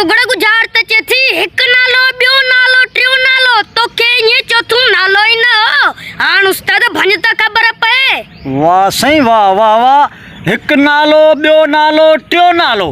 सुगड़ गुजार त चेथी हिक नालो बियो नालो ट्रियो नालो तोखे ये चौथो नालो ही न हो हां उस्ताद भंज त खबर पए। वाह सही वाह वाह वाह हिक नालो बियो नालो टियो नालो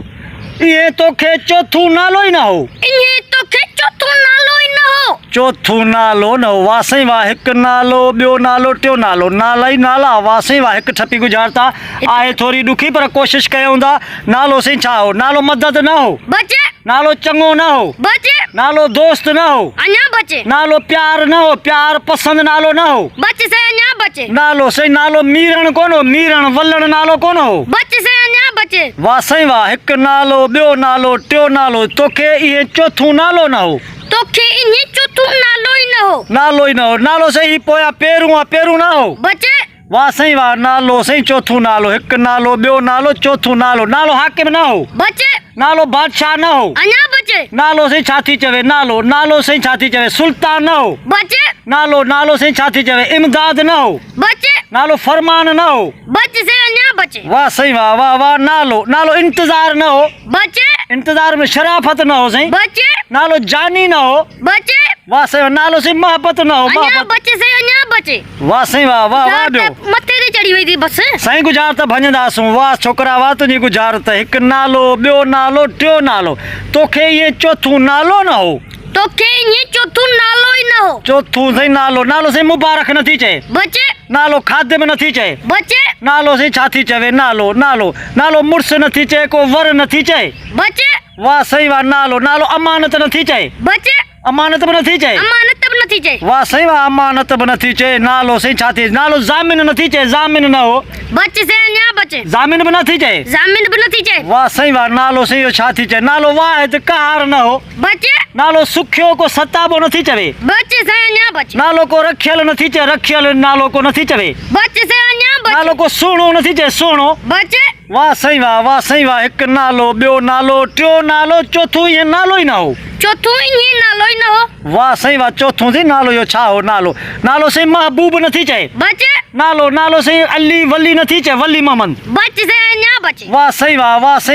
ये तोखे चौथो नालो ही ना हो ये तोखे चौथो नालो ही न हो चौथो नालो न हो। वाह सही वाह हिक नालो बियो नालो टियो नालो नाला ही नाला। वाह सही वाह हिक ठपी गुजारता आहे थोड़ी दुखी पर कोशिश कयूं था। नालो सही छा हो नालो मदद न हो बचे नालो चंगो न हो बचे नालो दोस्त न हो अन्या बचे नालो प्यार न हो प्यार पसंद नालो न हो बचे से अन्या बचे नालो सही नालो मीरण कोन हो मीरण वलण नालो कोन हो बचे से अन्या बचे। वाह सही वाह हिक नालो बियो नालो टियो नालो तोखे इहे चौथो नालो न हो तोखे ये चौथो नालो ही न हो नालो ही न हो नालो सही पोया पेरू आ पेरू न हो बचे वाह सही वाह नालो सही चौथो नालो हिक नालो बियो नालो चौथो नालो नालो हाकिम न हो बचे नालो बादशाह न हो अन्या बचे नालो सही छा थी चवे नालो सही छा थी चवे सुल्तान न हो बचे नालो सही छा थी चवे इमदाद न हो बचे नालो फरमान न हो बचे से अन्या बचे वाह सही वाह वाह वाह नालो इंतजार न हो बचे इंतजार में शराफत न हो सही बचे नालो जानी न हो बचे वाह सही नालो सही मोहब्बत न हो अन्या मोहब्बत बचे से अन्या बचे वाह सही वाह वाह वाह ॿियो मथे ते चढ़ी वई थी बस सही गुजार त भञदासूं वाह छोकरा वाह तुंहिंजी गुजार त हिक नालो ॿियो नालो टियो नालो तोखे इहे चौथो नालो न हो तोखे ये चौथो नालो ही न हो चौथो सही नालो सही मुबारक नथी चए बचे नालो खादिम नथी चए बचे नालो सही छा थी चवे नालो मुड़ुस नथी चए को वर नथी चए बचे वाह सही वाह नालो अमानत नथी चए बचे अमानत बि नथी चए अमानत बि नथी चए वाह सही वाह अमानत बि नथी चए नालो सही छा थी नालो ज़ामिन नथी चए ज़ामिन न हो बचे से अन्या बचे ज़ामिन बि नथी चए जामिन बि नथी चए वाह सही वाह नालो सही इहो छा थी चए नालो वाहिद कहार न हो बचे नालो सुखियो को सताबो नथी चवे बचे से अन्या बचे नालो को रखियल नथी चए रखियल नालो को नथी चवे बचे से अन्या नालो बचे को सुहिणो नथी चए सुहिणो बचे वाह सही वाह हिक नालो ॿियो नालो टियो नालो चौथो इहे नालो ई न हो चौथो ये नालो ही न हो वाह सही वाह चौथो सही नालो इहो छा हो नालो सही महबूब नथी चए बचे नालो सही अली वली नथी चए वली मोहम्मद बचे से अन्या बचे वाह सही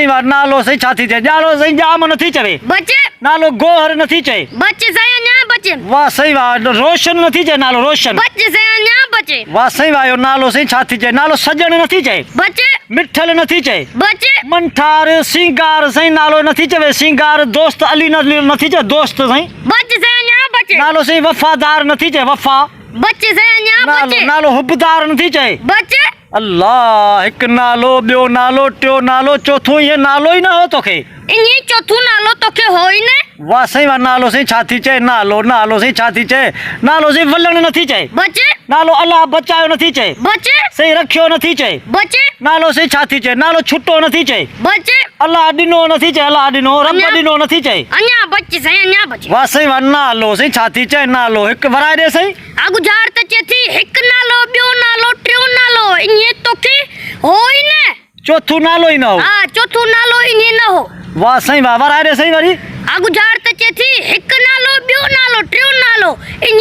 वाह नालो सही छा थी चए ॼाणो सही जाम नथी चवे बचे नालो गोहर नथी चए बचे से अन्या बचे वाह सही वाह रोशन नथी चए नालो रोशन बचे से अन्या बचे वाह सही वाह इहो नालो सही छा थी चए नालो सजण नथी चए बचे मिठल नथी चए बचे मंठार सिंगार सही नालो नथी चवे सिंगार दोस्त अली नथी चए दोस्त सही बचे से अन्या बचे नालो सही वफ़ादार नथी चए वफ़ा बचे से अन्या बचे नालो हुबदार नथी चए बचे अल्लाह हिक नालो ॿियो नालो टियो नालो चौथो इहे नालो ई न हो तोखे ये चौथो नालो तोखे हो ही न वाह सही वाह नालो सही छा थी चए नालो सही छा थी चए नालो सही वलण नथी चए बचे नालो अल्लाह बचायो नथी चए बचे सही रखियो नथी चए बचे नालो सही छा थी चए नालो छुटो नथी चए बचे अल्लाह ॾिनो नथी चए अल्लाह ॾिनो रब अन्या- ॾिनो नथी चए अन्या बचे से अन्या बचे वाह सही वाह नालो सही छा थी चए नालो हिक वराए ॾे सही अगुजार त चेथी हिक नालो बियो नालो ट्रियो नालो ये तोखे हो ही न चौथो नालो ई न हो हां चौथो नालो ये न हो वाह सही वाह वराए ॾे सही वरी अगुजार त चेथी हिक नालो बियो नालो ट्रियो नालो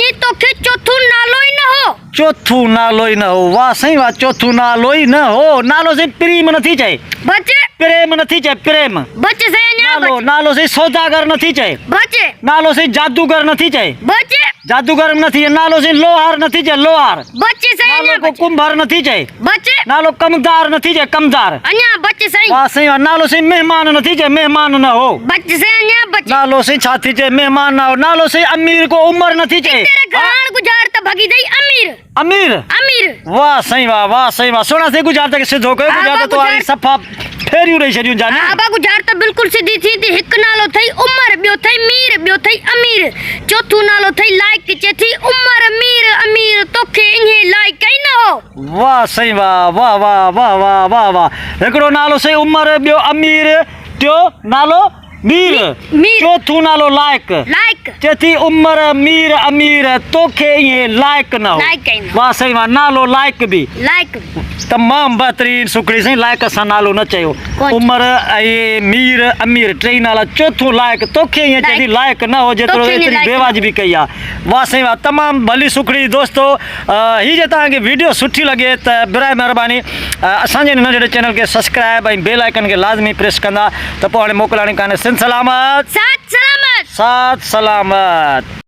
ये तोखे चौथो नालो ही न हो चौथो नालो ई न हो वाह सही वाह चौथो नालो ई न हो नालो सही प्रेम नथी चए बचे प्रेम नथी चए प्रेम बचे से अन्या बचे नालो सही सौदागर नथी चए बचे नालो सही जादूगर नथी चए बचे जादूगर नथी चए नालो सही लोहार नथी चए लोहार बचे से अन्या नालो को बचे कुंभार नथी चए बचे नालो कमदार नथी चए कमदार अन्या बचे सही वाह सही वाह नालो सही मेहमान नथी चए मेहमान न हो बचे से अन्या बचे नालो सही छा थी चए मेहमान न हो नालो सही अमीर को उमर नथी चए तेरे गान गुजार त भगी दई अमीर अमीर अमीर वाह सही वाह सुना से गुजार तक सिद्धो कयो हा, गुजार तो गुजार- सफ़ा फेरियूं ॾेई छॾियूं जाने आबा गुजार त बिल्कुल सीधी थी थी हिक नालो थई उमर ॿियो थई मीर ॿियो थई अमीर चौथो नालो थई लाइक चेथी उमर मीर अमीर तोखे इहे लाइक कई न हो वाह सही वाह हिकिड़ो नालो सही उमर ॿियो अमीर टियो नालो मीर मीर। चौथो नालो लाइक लाइक चेथी उमर मीर अमीर तोखे इहे लाइक न हो लाइक कई न वाह सही वाह नालो लाइक बि लाइक तमामु बहितरीन सुखड़ी साईं लाइक सां नालो न चयो कोन। उमर ऐं मीर अमीर टई नाला चौथो लाइक तोखे ईअं चएथी लाइक न हो जेतिरो तोखे ईअं एतिरी लाइक़ न बेवाजिबी कई आहे वाह साईं वाह तमामु भली सुखड़ी दोस्तो हीअ जे तव्हांखे वीडियो सुठी लॻे त बिराए महिरबानी असांजे नंढड़े चैनल खे सब्सक्राइब ऐं बेल आइकन खे लाज़मी प्रेस कंदा त पोइ हाणे मोकिलाणी कान्हे सिंध सलामत साथ सलामत। साथ सलामत।